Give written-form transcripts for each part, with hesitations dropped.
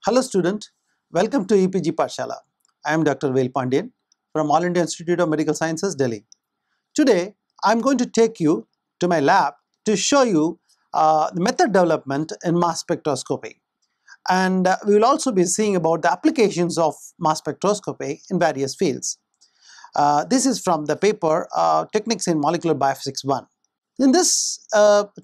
Hello student, welcome to EPG Pathshala. I am Dr. Vel Pandian from All India Institute of Medical Sciences, Delhi. Today I am going to take you to my lab to show you the method development in mass spectroscopy. And we will also be seeing about the applications of mass spectroscopy in various fields. This is from the paper Techniques in Molecular Biophysics 1. In this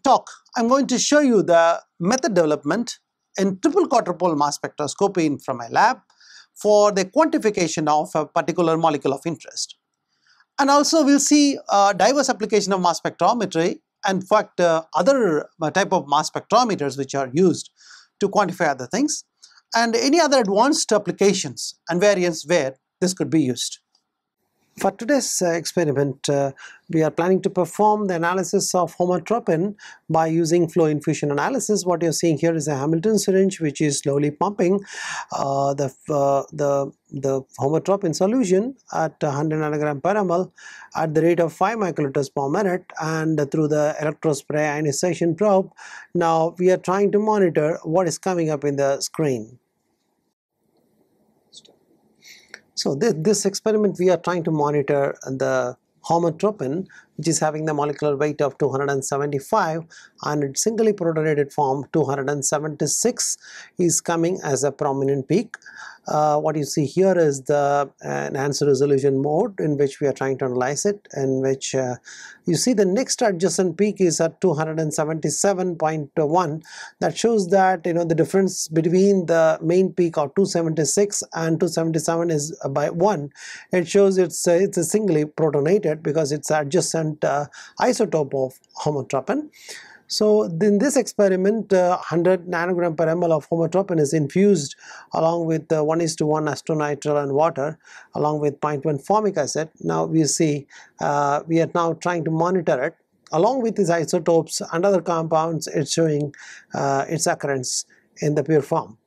talk, I'm going to show you the method development in triple quadrupole mass spectroscopy from my lab for the quantification of a particular molecule of interest. And also we'll see diverse application of mass spectrometry and in fact other type of mass spectrometers which are used to quantify other things, and any other advanced applications and variants where this could be used. For today's experiment, we are planning to perform the analysis of homotropin by using flow infusion analysis. What you're seeing here is a Hamilton syringe which is slowly pumping the homotropin solution at 100 nanogram per ml at the rate of 5 microliters per minute and through the electrospray ionization probe. Now we are trying to monitor what is coming up in the screen. So this experiment we are trying to monitor the homotropin, which is having the molecular weight of 275 and its singly protonated form 276 is coming as a prominent peak. What you see here is the enhanced resolution mode in which we are trying to analyze it, in which you see the next adjacent peak is at 277.1. that shows that the difference between the main peak of 276 and 277 is by 1. It shows it's a singly protonated because it's adjacent isotope of homotropin. So in this experiment, 100 nanogram per ml of homotropin is infused along with 1:1 acetonitrile and water along with 0.1 formic acid. Now we see we are now trying to monitor it along with these isotopes and other compounds. It's showing its occurrence in the pure form.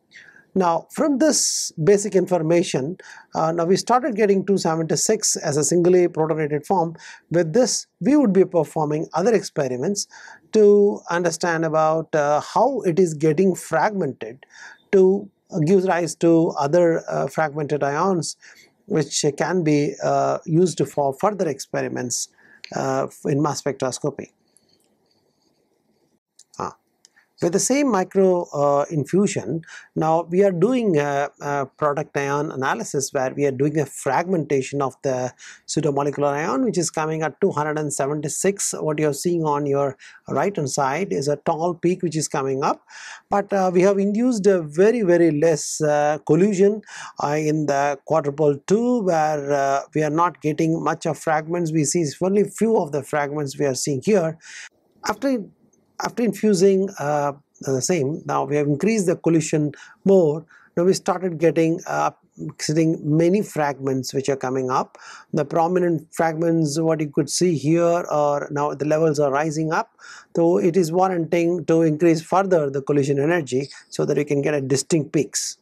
Now from this basic information, now we started getting 276 as a singly protonated form. With this we would be performing other experiments to understand about how it is getting fragmented to give rise to other fragmented ions which can be used for further experiments in mass spectroscopy. With the same micro infusion, now we are doing a product ion analysis where we are doing a fragmentation of the pseudomolecular ion which is coming at 276. What you are seeing on your right hand side is a tall peak which is coming up, but we have induced a very less collision in the quadrupole 2 where we are not getting much of fragments. We see only few of the fragments we are seeing here. After infusing the same, now we have increased the collision more. Now we started getting many fragments which are coming up. The prominent fragments, what you could see here, are now the levels are rising up. So it is warranting to increase further the collision energy so that we can get a distinct peaks.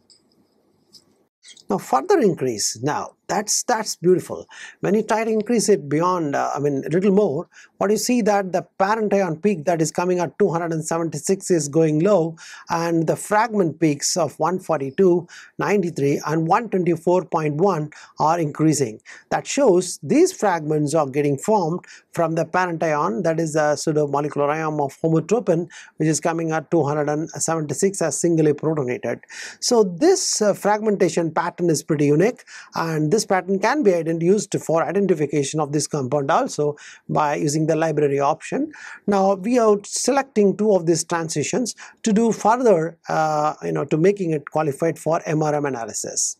Now further increase, now that's beautiful. When you try to increase it beyond, a little more, what you see that the parent ion peak that is coming at 276 is going low, and the fragment peaks of 142, 93 and 124.1 are increasing. That shows these fragments are getting formed from the parent ion, that is the pseudomolecular ion of homotropin, which is coming at 276 as singly protonated. So this fragmentation pattern is pretty unique, and this pattern can be used for identification of this compound also by using the library option. Now we are selecting two of these transitions to do further to making it qualified for MRM analysis.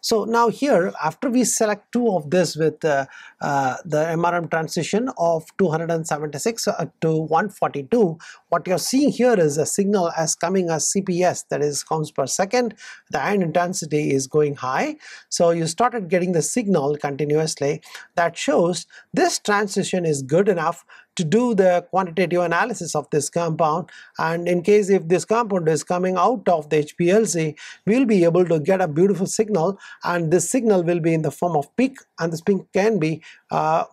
So now here, after we select two of this with the MRM transition of 276 to 142, what you're seeing here is a signal as coming as CPS, that is counts per second. The ion intensity is going high. So you started getting the signal continuously. That shows this transition is good enough to do the quantitative analysis of this compound, and in case if this compound is coming out of the HPLC, we'll be able to get a beautiful signal, and this signal will be in the form of peak, and this peak can be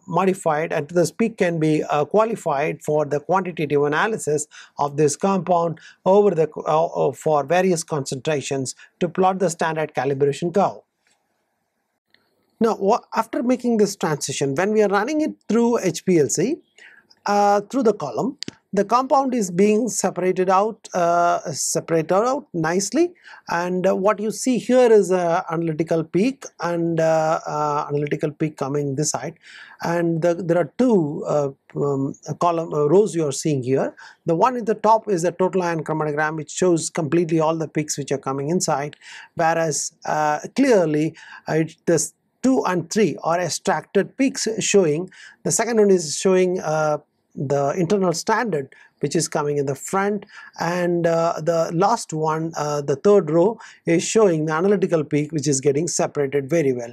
modified, and this peak can be qualified for the quantitative analysis of this compound over the for various concentrations to plot the standard calibration curve. Now, after making this transition, when we are running it through HPLC, through the column, the compound is being separated out nicely, and what you see here is an analytical peak, and analytical peak coming this side, and there are two rows you are seeing here. The one at the top is the total ion chromatogram, which shows completely all the peaks which are coming inside, whereas clearly this 2 and 3 are extracted peaks showing. The second one is showing the internal standard, which is coming in the front, and the last one, the third row, is showing the analytical peak, which is getting separated very well.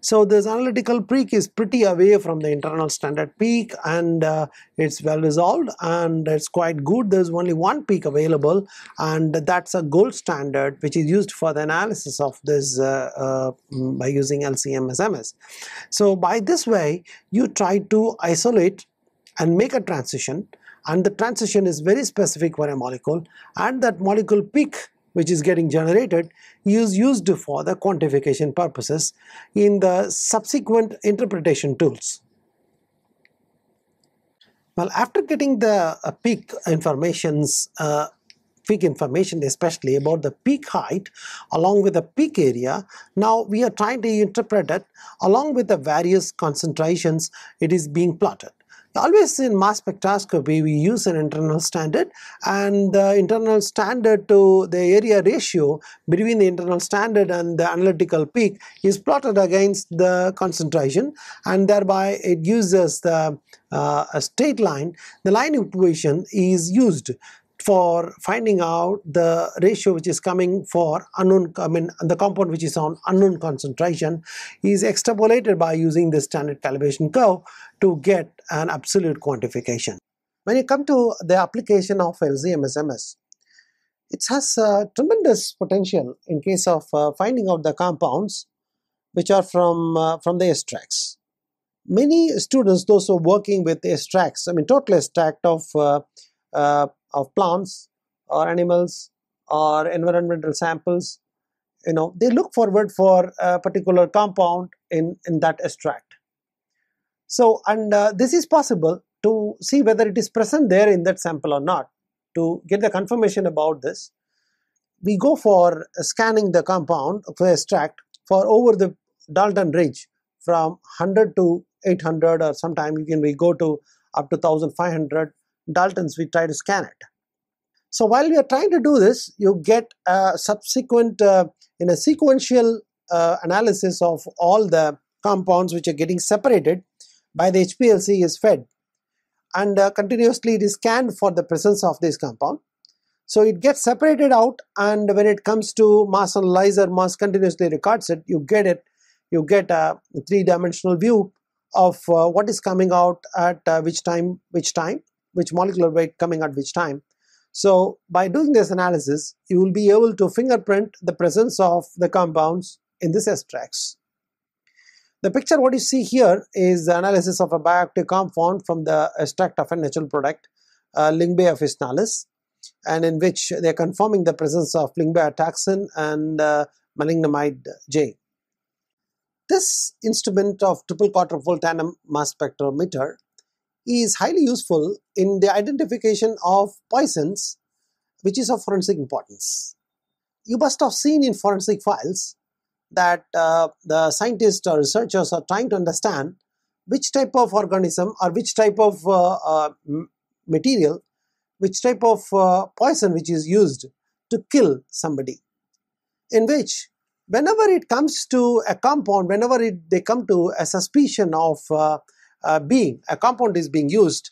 So this analytical peak is pretty away from the internal standard peak, and it's well resolved, and it's quite good. There's only one peak available, and that's a gold standard, which is used for the analysis of this by using LC-MS. So by this way, you try to isolate and make a transition, and the transition is very specific for a molecule, and that molecule peak which is getting generated is used for the quantification purposes in the subsequent interpretation tools. Well, after getting the peak information especially about the peak height along with the peak area, now we are trying to interpret it along with the various concentrations it is being plotted. Always in mass spectroscopy we use an internal standard, and the internal standard to the area ratio between the internal standard and the analytical peak is plotted against the concentration, and thereby it gives us the a straight line. The line equation is used for finding out the ratio which is coming for unknown, the compound which is on unknown concentration is extrapolated by using the standard calibration curve to get an absolute quantification. When you come to the application of LC-MS, it has tremendous potential in case of finding out the compounds which are from the extracts. Many students, those who are working with extracts, total extract of plants or animals or environmental samples, they look forward for a particular compound in that extract. So, and this is possible to see whether it is present there in that sample or not. To get the confirmation about this, we go for scanning the compound for extract for over the Dalton range from 100 to 800, or sometimes we go to up to 1500 Daltons. We try to scan it. So while we are trying to do this, you get a subsequent in a sequential analysis of all the compounds which are getting separated by the HPLC is fed, and continuously it is scanned for the presence of this compound. So it gets separated out, and when it comes to mass analyzer, mass continuously records it. You get a three-dimensional view of what is coming out at which molecular weight coming at which time. So by doing this analysis, you will be able to fingerprint the presence of the compounds in these extracts. The picture what you see here is the analysis of a bioactive compound from the extract of a natural product, Lingbe officinalis, and in which they are confirming the presence of Lingbe taxane and malignamide J. This instrument of triple quadrupole tandem mass spectrometer is highly useful in the identification of poisons, which is of forensic importance. You must have seen in forensic files that the scientists or researchers are trying to understand which type of organism or which type of material, which type of poison which is used to kill somebody, in which whenever it comes to a compound, whenever they come to a suspicion of a compound is being used,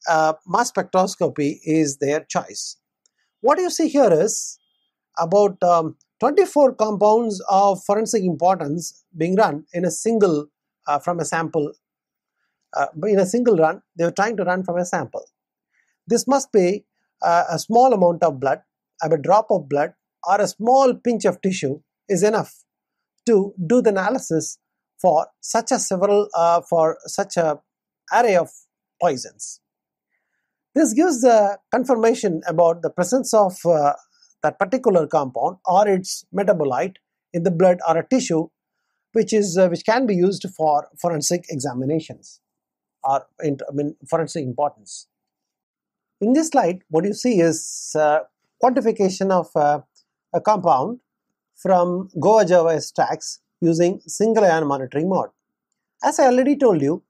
mass spectroscopy is their choice. What you see here is about 24 compounds of forensic importance being run in a single from a sample, but in a single run, they were trying to run from a sample. This must be a small amount of blood, a drop of blood, or a small pinch of tissue is enough to do the analysis for such a array of poisons. This gives the confirmation about the presence of that particular compound or its metabolite in the blood or a tissue, which can be used for forensic examinations or forensic importance. In this slide, what you see is quantification of a compound from Goa Java extracts using single ion monitoring mode. As I already told you,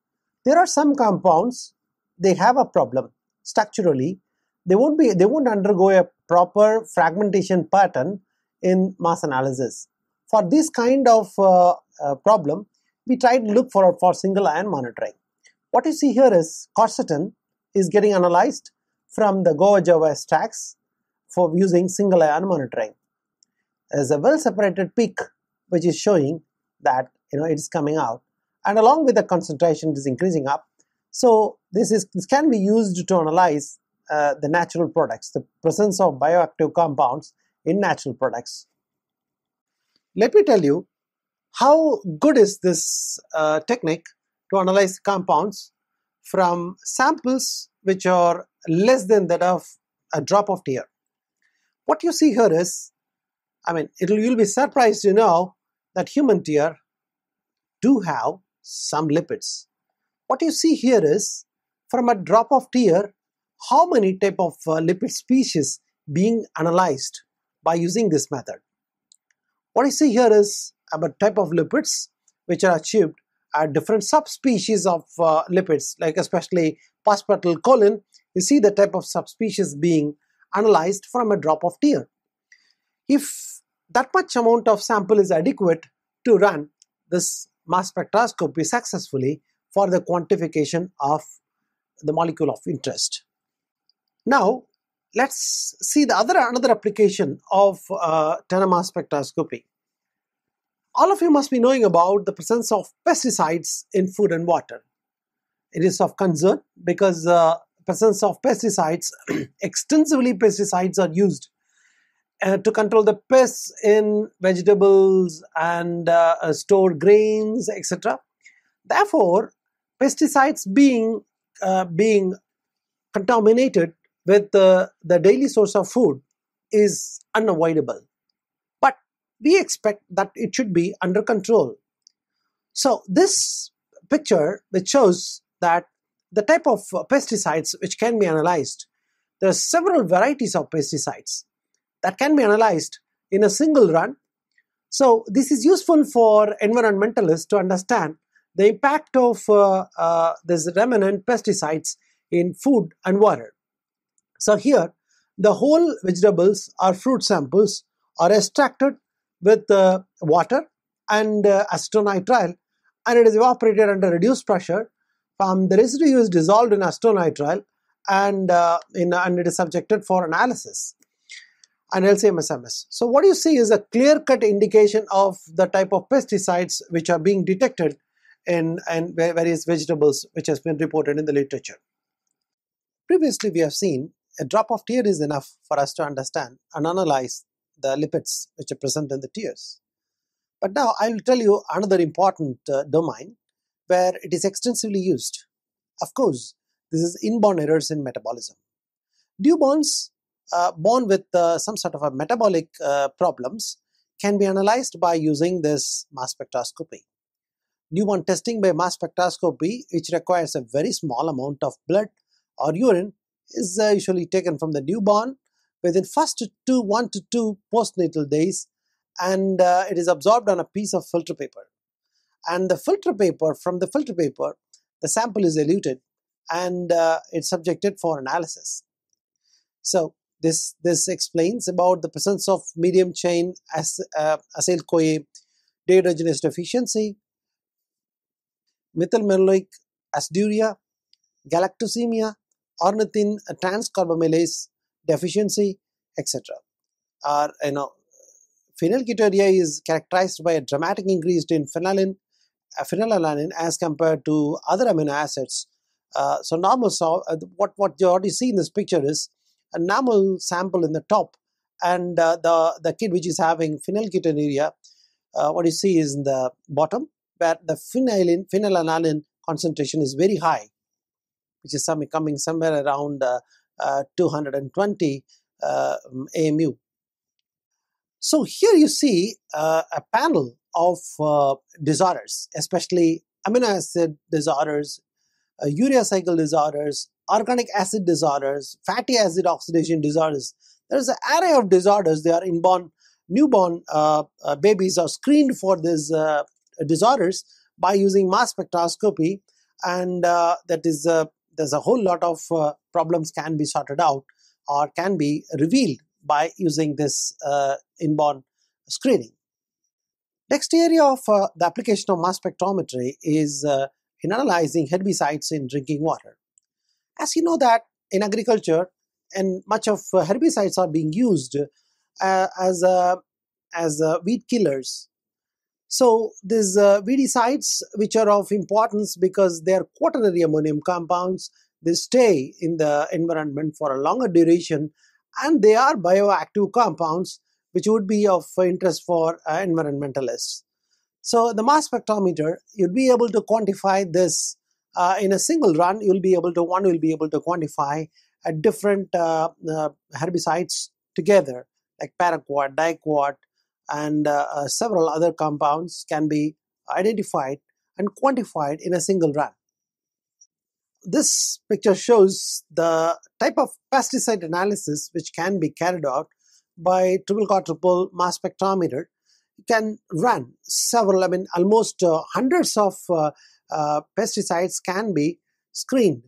there are some compounds, they have a problem structurally. They won't undergo a proper fragmentation pattern in mass analysis. For this kind of problem, we try to look for single ion monitoring. What you see here is quercetin is getting analyzed from the Goa Java extracts for using single ion monitoring. There is a well separated peak which is showing that it is coming out, and along with the concentration it is increasing up. So this can be used to analyze the natural products, the presence of bioactive compounds in natural products. Let me tell you how good is this technique to analyze compounds from samples which are less than that of a drop of tear. What you see here is, you'll be surprised to know that human tear do have some lipids. What you see here is, from a drop of tear, how many type of lipid species being analyzed by using this method. What you see here is a type of lipids which are achieved at different subspecies of lipids, like especially phosphatidylcholine. You see the type of subspecies being analyzed from a drop of tear. If that much amount of sample is adequate to run this mass spectroscopy successfully for the quantification of the molecule of interest. Now let's see the another application of Tandem mass spectroscopy. All of you must be knowing about the presence of pesticides in food and water. It is of concern because the presence of pesticides, extensively pesticides are used to control the pests in vegetables and stored grains, etc. Therefore, pesticides being contaminated with the daily source of food is unavoidable. But we expect that it should be under control. So this picture which shows that the type of pesticides which can be analyzed, there are several varieties of pesticides that can be analyzed in a single run. So this is useful for environmentalists to understand the impact of these remnant pesticides in food and water. So here the whole vegetables or fruit samples are extracted with water and acetonitrile, and it is evaporated under reduced pressure. The residue is dissolved in acetonitrile and it is subjected for analysis and LC-MS. So what you see is a clear-cut indication of the type of pesticides which are being detected in various vegetables, which has been reported in the literature. Previously we have seen a drop of tear is enough for us to understand and analyze the lipids which are present in the tears. But now I will tell you another important domain where it is extensively used. Of course, this is inborn errors in metabolism. Newborns born with some sort of a metabolic problems can be analyzed by using this mass spectroscopy. Newborn testing by mass spectroscopy, which requires a very small amount of blood or urine, is usually taken from the newborn within first 1 to 2 postnatal days, and it is absorbed on a piece of filter paper. And from the filter paper, the sample is eluted and it's subjected for analysis. So this explains about the presence of medium chain acyl-CoA dehydrogenase deficiency, methylmalonic aciduria, galactosemia, ornithine transcarbamylase deficiency, etc. Phenylketonuria is characterized by a dramatic increase in phenylalanine phenylalanine as compared to other amino acids. So normal, what you see in this picture is a normal sample in the top, and the kid which is having phenylketonuria, what you see is in the bottom, where the phenylalanine concentration is very high, which is coming somewhere around 220 AMU. So here you see a panel of disorders, especially amino acid disorders, urea cycle disorders, organic acid disorders, fatty acid oxidation disorders. There is an array of disorders. They are inborn, newborn babies are screened for these disorders by using mass spectroscopy, and there's a whole lot of problems can be sorted out or can be revealed by using this inborn screening. Next area of the application of mass spectrometry is in analyzing herbicides in drinking water. As you know that in agriculture, and much of herbicides are being used as weed killers. So these weedicides, which are of importance because they are quaternary ammonium compounds, they stay in the environment for a longer duration, and they are bioactive compounds which would be of interest for environmentalists. So the mass spectrometer, you'll be able to quantify this in a single run. One will be able to quantify different herbicides together, like paraquat, diquat, and several other compounds can be identified and quantified in a single run. This picture shows the type of pesticide analysis which can be carried out by triple quadrupole mass spectrometer. You can run several, almost hundreds of pesticides can be screened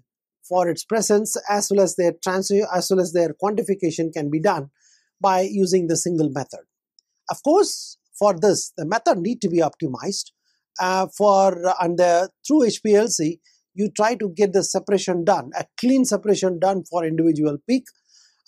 for its presence, as well as their quantification can be done by using the single method. Of course, for this, the method need to be optimized. Through HPLC, you try to get the separation done, a clean separation done for individual peak.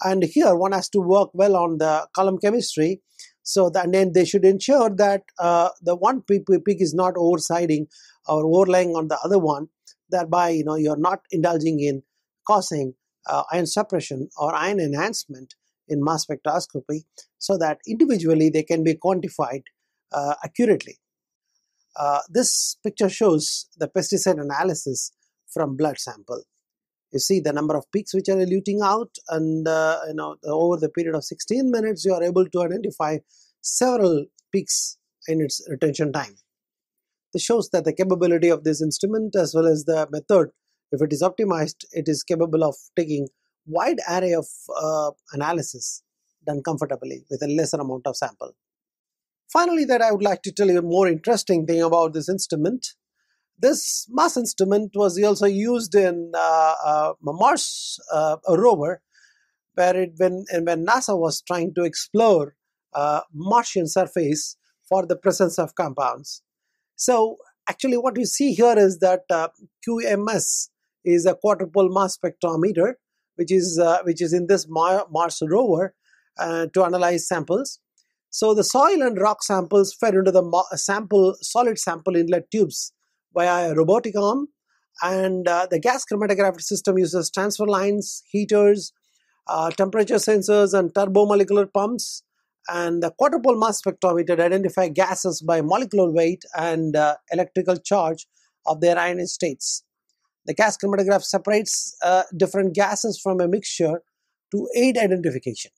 And here one has to work well on the column chemistry, so that then they should ensure that the one peak is not oversiding or overlaying on the other one. Thereby, you're not indulging in causing ion suppression or ion enhancement in mass spectroscopy, so that individually they can be quantified accurately. This picture shows the pesticide analysis from blood sample. You see the number of peaks which are eluting out, and over the period of 16 minutes, you are able to identify several peaks in its retention time. This shows that the capability of this instrument, as well as the method, if it is optimized, it is capable of taking wide array of analysis done comfortably with a lesser amount of sample. Finally, that I would like to tell you a more interesting thing about this instrument. This mass instrument was also used in Mars rover, where when NASA was trying to explore Martian surface for the presence of compounds. So actually what you see here is that QMS is a quadrupole mass spectrometer, which is in this Mars rover to analyze samples. So the soil and rock samples fed into the solid sample inlet tubes via a robotic arm, and the gas chromatography system uses transfer lines, heaters, temperature sensors, and turbomolecular pumps. And the quadrupole mass spectrometer identifies gases by molecular weight and electrical charge of their ionized states. The gas chromatograph separates different gases from a mixture to aid identification.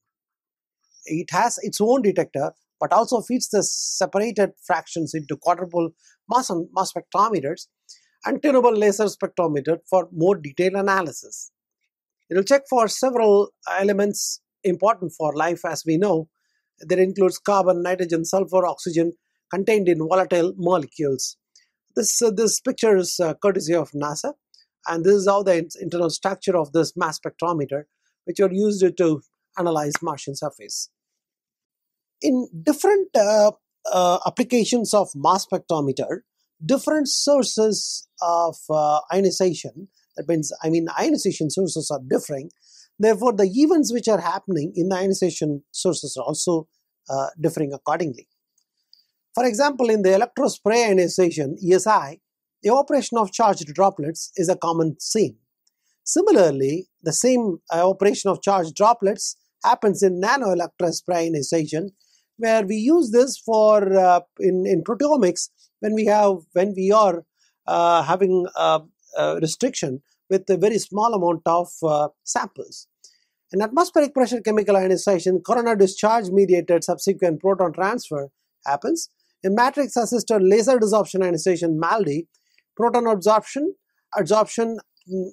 It has its own detector, but also feeds the separated fractions into quadrupole mass spectrometers and tunable laser spectrometer for more detailed analysis. It will check for several elements important for life, as we know. That includes carbon, nitrogen, sulfur, oxygen contained in volatile molecules. This picture is courtesy of NASA, and this is how the internal structure of this mass spectrometer, which are used to analyze Martian surface. In different applications of mass spectrometer, different sources of ionization, that means ionization sources are differing. Therefore, the events which are happening in the ionization sources are also differing accordingly. For example, in the electrospray ionization, ESI, evaporation of charged droplets is a common scene. Similarly, the same evaporation of charged droplets happens in nanoelectrospray ionization, where we use this for in proteomics when we are having restriction with a very small amount of samples. In atmospheric pressure chemical ionization, coronal discharge mediated subsequent proton transfer happens. In matrix assisted laser desorption ionization, MALDI, proton absorption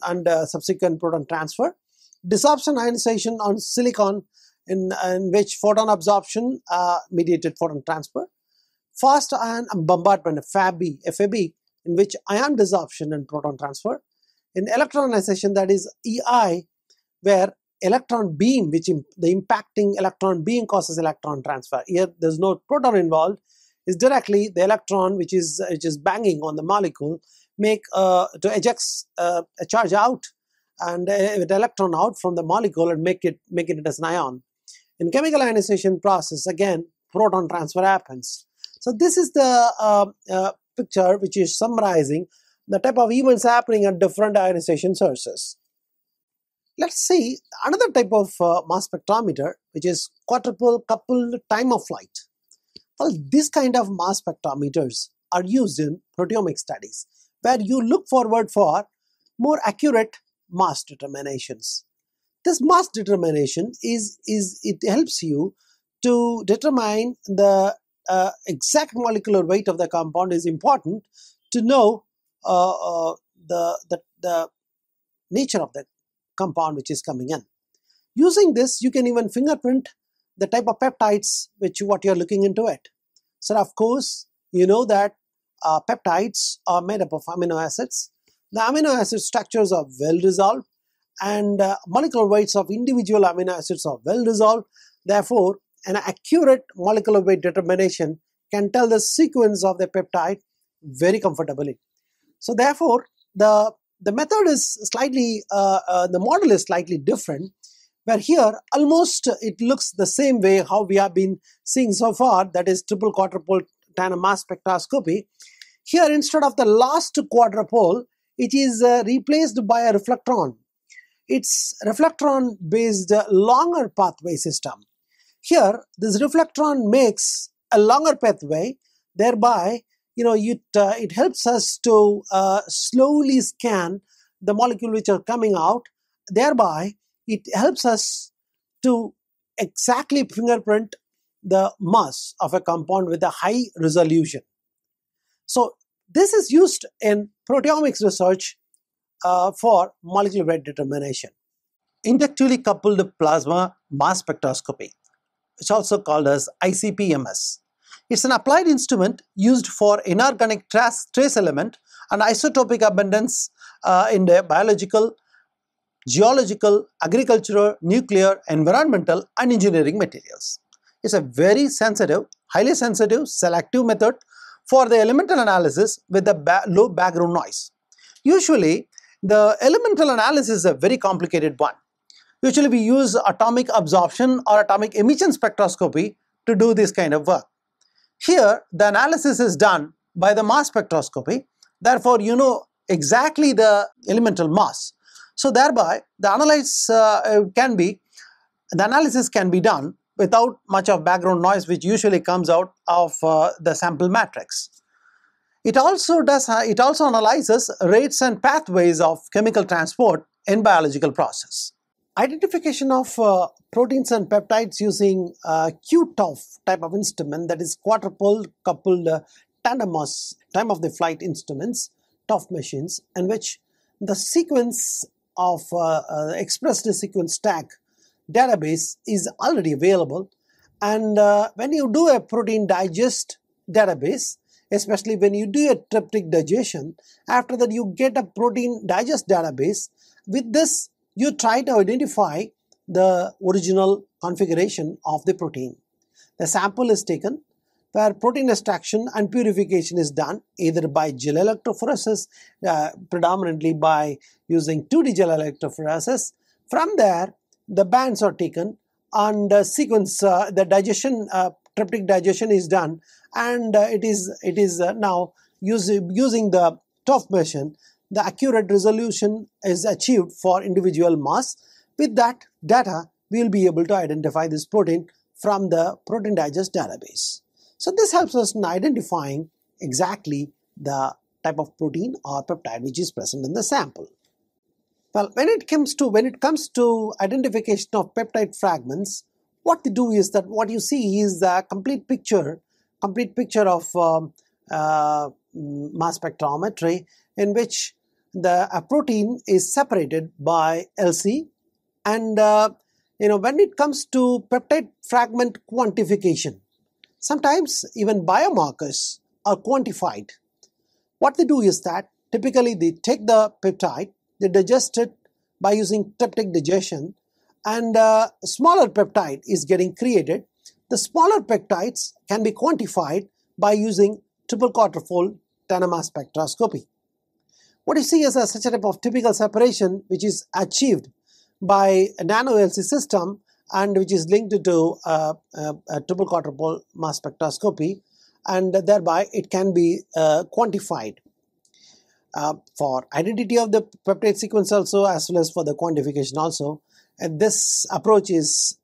and subsequent proton transfer. Desorption ionization on silicon in which photon absorption mediated photon transfer. Fast ion bombardment, FAB, in which ion desorption and proton transfer. In electronization, that is EI, where electron beam, which the impacting electron beam causes electron transfer. Here there's no proton involved, is directly the electron which is banging on the molecule to eject a charge out and with electron out from the molecule and make it as an ion. In chemical ionization process, again proton transfer happens. So this is the picture which is summarizing the type of events happening at different ionization sources. Let's see another type of mass spectrometer, which is quadrupole coupled time of flight. Well, this kind of mass spectrometers are used in proteomic studies, where you look forward for more accurate mass determinations. This mass determination it helps you to determine the exact molecular weight of the compound. Is important to know the nature of the compound which is coming in. Using this, you can even fingerprint the type of peptides what you are looking into it. So of course, you know that peptides are made up of amino acids. The amino acid structures are well resolved, and molecular weights of individual amino acids are well resolved. Therefore, an accurate molecular weight determination can tell the sequence of the peptide very comfortably. So therefore, the method is slightly, the model is slightly different, where here almost it looks the same way how we have been seeing so far, that is triple quadrupole tandem mass spectroscopy. Here, instead of the last quadrupole, it is replaced by a reflectron. It's reflectron based longer pathway system. Here, this reflectron makes a longer pathway, thereby it helps us to slowly scan the molecule which are coming out. Thereby, it helps us to exactly fingerprint the mass of a compound with a high resolution. So this is used in proteomics research for molecular weight determination. Inductively coupled plasma mass spectroscopy, which is also called as ICP-MS. It's an applied instrument used for inorganic trace element and isotopic abundance in the biological, geological, agricultural, nuclear, environmental and engineering materials. It's a very sensitive, highly sensitive, selective method for the elemental analysis with a low background noise. Usually, the elemental analysis is a very complicated one. Usually, we use atomic absorption or atomic emission spectroscopy to do this kind of work. Here, the analysis is done by the mass spectroscopy. Therefore, you know exactly the elemental mass. So, thereby, the analysis can be done without much of background noise, which usually comes out of the sample matrix. It also analyzes rates and pathways of chemical transport in biological process. Identification of proteins and peptides using QTOF type of instrument, that is quadrupole coupled tandem mass time of the flight instruments, TOF machines, in which the sequence of expressed sequence stack database is already available. And when you do a protein digest database, especially when you do a tryptic digestion, after that you get a protein digest database. With this, you try to identify the original configuration of the protein. The sample is taken, where protein extraction and purification is done either by gel electrophoresis, predominantly by using 2D gel electrophoresis. From there, the bands are taken and the digestion tryptic digestion is done, and it is now using the TOF machine, the accurate resolution is achieved for individual mass. With that data, we will be able to identify this protein from the protein digest database. So this helps us in identifying exactly the type of protein or peptide which is present in the sample. Well, when it comes to identification of peptide fragments, what they do is that what you see is the complete picture of mass spectrometry, in which a protein is separated by LC, and when it comes to peptide fragment quantification, sometimes even biomarkers are quantified. What they do is that typically they take the peptide, they digest it by using tryptic digestion, and a smaller peptide is getting created. The smaller peptides can be quantified by using triple quadrupole tandem mass spectroscopy. What you see is such a type of typical separation which is achieved by a nano LC system and which is linked to a triple quadrupole mass spectroscopy, and thereby it can be quantified for identity of the peptide sequence also, as well as for the quantification also. And this approach is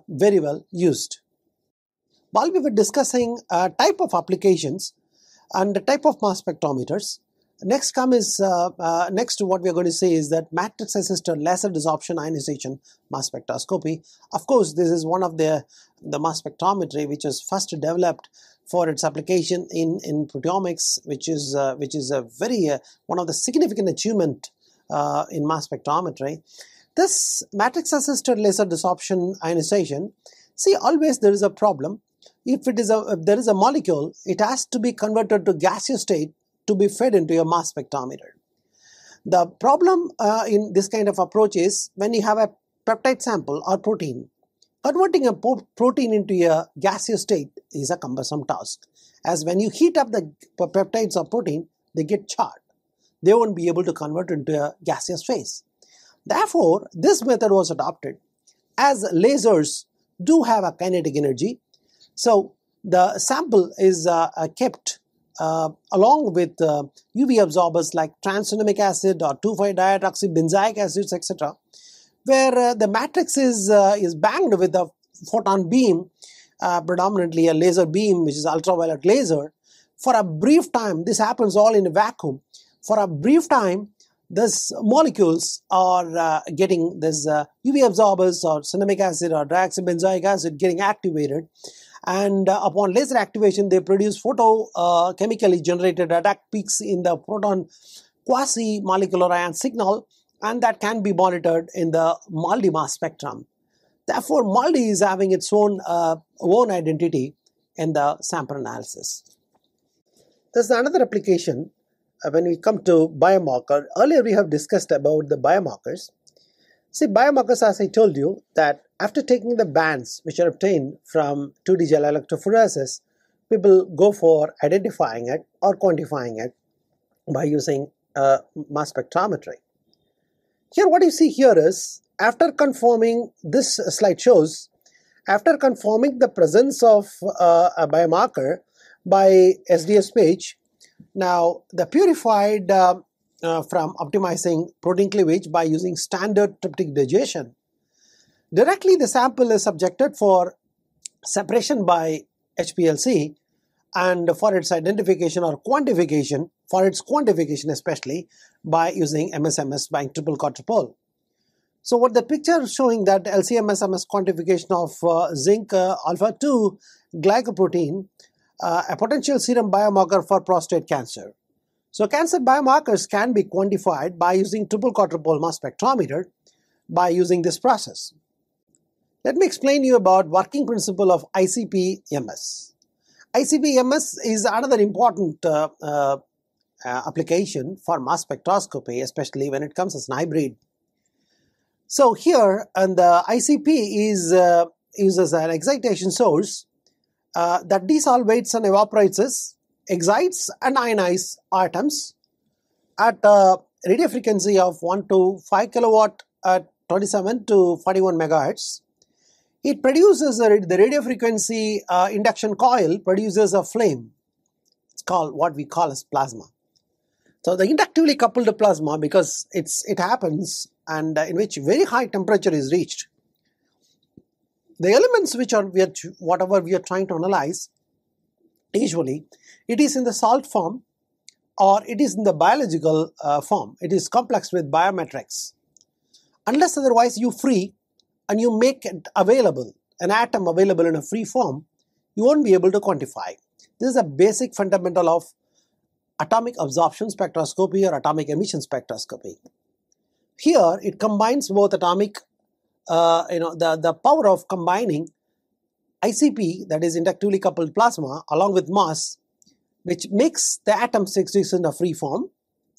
very well used. While we were discussing type of applications and the type of mass spectrometers, next what we are going to say is that matrix assisted laser desorption ionization mass spectroscopy. Of course, this is one of the mass spectrometry which was first developed for its application in proteomics, which is a very one of the significant achievement in mass spectrometry. This matrix assisted laser desorption ionization, see, always there is a problem. If there is a molecule, it has to be converted to gaseous state to be fed into your mass spectrometer. The problem in this kind of approach is when you have a peptide sample or protein, converting a protein into a gaseous state is a cumbersome task, as when you heat up the peptides or protein, they get charred. They won't be able to convert into a gaseous phase. Therefore, this method was adopted, as lasers do have a kinetic energy. So the sample is kept along with UV absorbers like tranexamic acid or 2,5-dihydroxybenzoic acids, etc., where the matrix is banged with a photon beam, predominantly a laser beam, which is ultraviolet laser. For a brief time, this happens all in a vacuum. For a brief time, these molecules are getting this UV absorbers or cinnamic acid or dioxybenzoic acid getting activated, and upon laser activation they produce photochemically generated attack peaks in the proton quasi-molecular ion signal, and that can be monitored in the MALDI mass spectrum. Therefore, MALDI is having its own identity in the sample analysis. There's another application when we come to biomarker. Earlier we have discussed about the biomarkers. See, biomarkers, as I told you, that after taking the bands which are obtained from 2D gel electrophoresis, people go for identifying it or quantifying it by using mass spectrometry. Here what you see here is, after confirming, this slide shows, after confirming the presence of a biomarker by SDS page, now the purified from optimizing protein cleavage by using standard tryptic digestion, directly the sample is subjected for separation by HPLC, and for its identification or quantification, for its quantification especially, by using MSMS by triple quadrupole. So what the picture is showing that LC-MSMS quantification of zinc alpha-2 glycoprotein, a potential serum biomarker for prostate cancer. So cancer biomarkers can be quantified by using triple quadrupole mass spectrometer by using this process. Let me explain you about working principle of ICP-MS. ICP-MS is another important application for mass spectroscopy, especially when it comes as an hybrid. So here, and the ICP is uses an excitation source that desolvates and evaporates, excites and ionizes atoms at a radio frequency of 1 to 5 kilowatt at 27 to 41 megahertz. It produces the radio frequency induction coil produces a flame. It's called what we call as plasma. So the inductively coupled plasma, because it happens and in which very high temperature is reached, the elements which are whatever we are trying to analyze, usually it is in the salt form or it is in the biological form. It is complex with biometrics. Unless otherwise you free and you make it available, an atom available in a free form, you won't be able to quantify. This is a basic fundamental of atomic absorption spectroscopy or atomic emission spectroscopy. Here it combines both atomic, the power of combining ICP, that is inductively coupled plasma, along with mass, which makes the atom exist in a free form.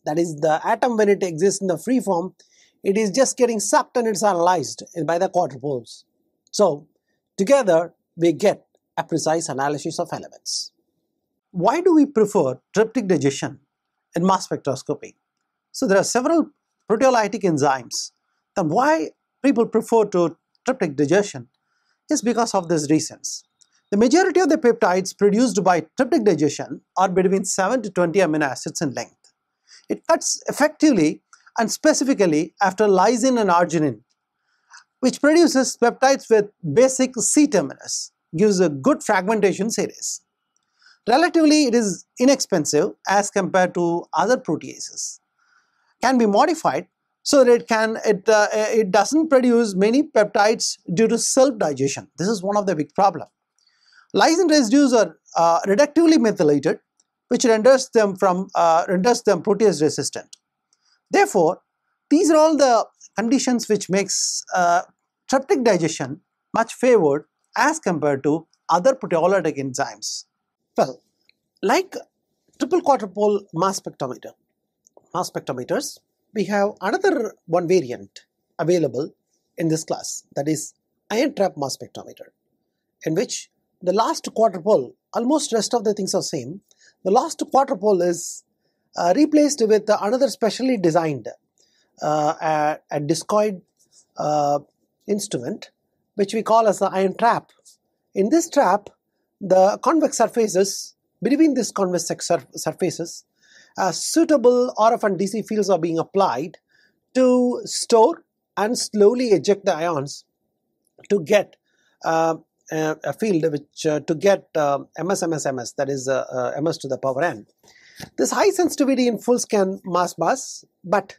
That is, the atom, when it exists in the free form, it is just getting sucked and it's analyzed by the quadrupoles. So together we get a precise analysis of elements. Why do we prefer tryptic digestion in mass spectroscopy? So there are several proteolytic enzymes. Then why people prefer tryptic digestion is because of these reasons. The majority of the peptides produced by tryptic digestion are between 7 to 20 amino acids in length. It cuts effectively and specifically after lysine and arginine, which produces peptides with basic C terminus, gives a good fragmentation series. Relatively, it is inexpensive as compared to other proteases. Can be modified so that it doesn't produce many peptides due to self-digestion. This is one of the big problems. Lysine residues are reductively methylated, which renders them protease resistant. Therefore, these are all the conditions which makes tryptic digestion much favored as compared to other proteolytic enzymes. Well, like triple quadrupole mass spectrometers, we have another one variant available in this class, that is Entrapped mass spectrometer, in which the last quadrupole, almost rest of the things are same, the last quadrupole is replaced with another specially designed a discoid instrument, which we call as the ion trap. In this trap, the convex surfaces, between these convex surfaces, suitable RF and DC fields are being applied to store and slowly eject the ions to get a field which to get MS, that is MS to the power n. This high sensitivity in full scan mass, but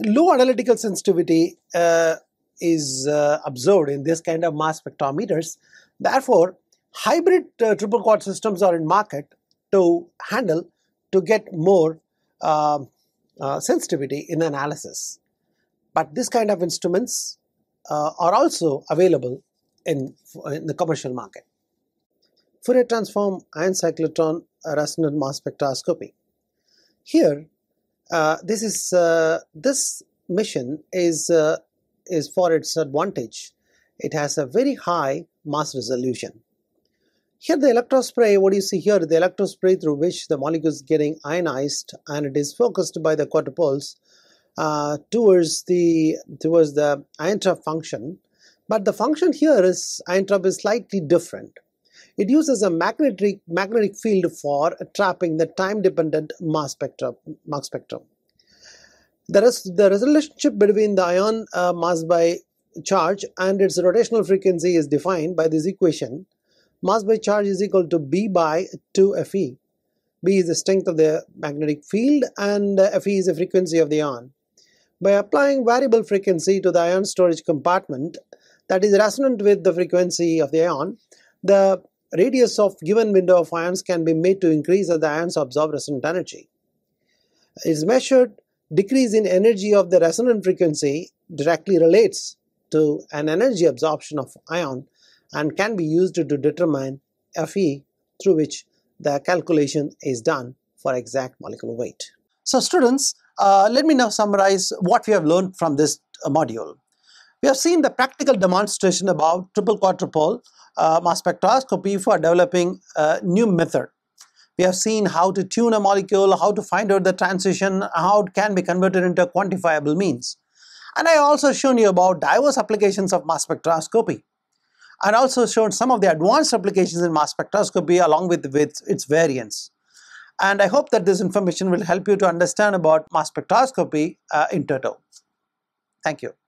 low analytical sensitivity is observed in this kind of mass spectrometers. Therefore, hybrid triple quad systems are in market to handle to get more sensitivity in analysis. But this kind of instruments are also available in the commercial market. Fourier transform ion cyclotron resonant mass spectroscopy. Here, this mission is for its advantage. It has a very high mass resolution. Here the electrospray, what you see here, the electrospray through which the molecule is getting ionized, and it is focused by the quadrupoles towards the ion trap function. But the function here is ion trap is slightly different. It uses a magnetic field for trapping the time-dependent mass spectrum. The relationship between the ion mass by charge and its rotational frequency is defined by this equation. Mass by charge is equal to B by 2Fe. B is the strength of the magnetic field and Fe is the frequency of the ion. By applying variable frequency to the ion storage compartment that is resonant with the frequency of the ion, the radius of given window of ions can be made to increase as the ions absorb resonant energy. It is measured decrease in energy of the resonant frequency directly relates to an energy absorption of ion and can be used to determine Fe, through which the calculation is done for exact molecular weight. So students, let me now summarize what we have learned from this module. We have seen the practical demonstration about triple quadrupole mass spectroscopy for developing a new method. We have seen how to tune a molecule, how to find out the transition, how it can be converted into quantifiable means. And I also shown you about diverse applications of mass spectroscopy. and also showed some of the advanced applications in mass spectroscopy along with its variants. And I hope that this information will help you to understand about mass spectroscopy in total. Thank you.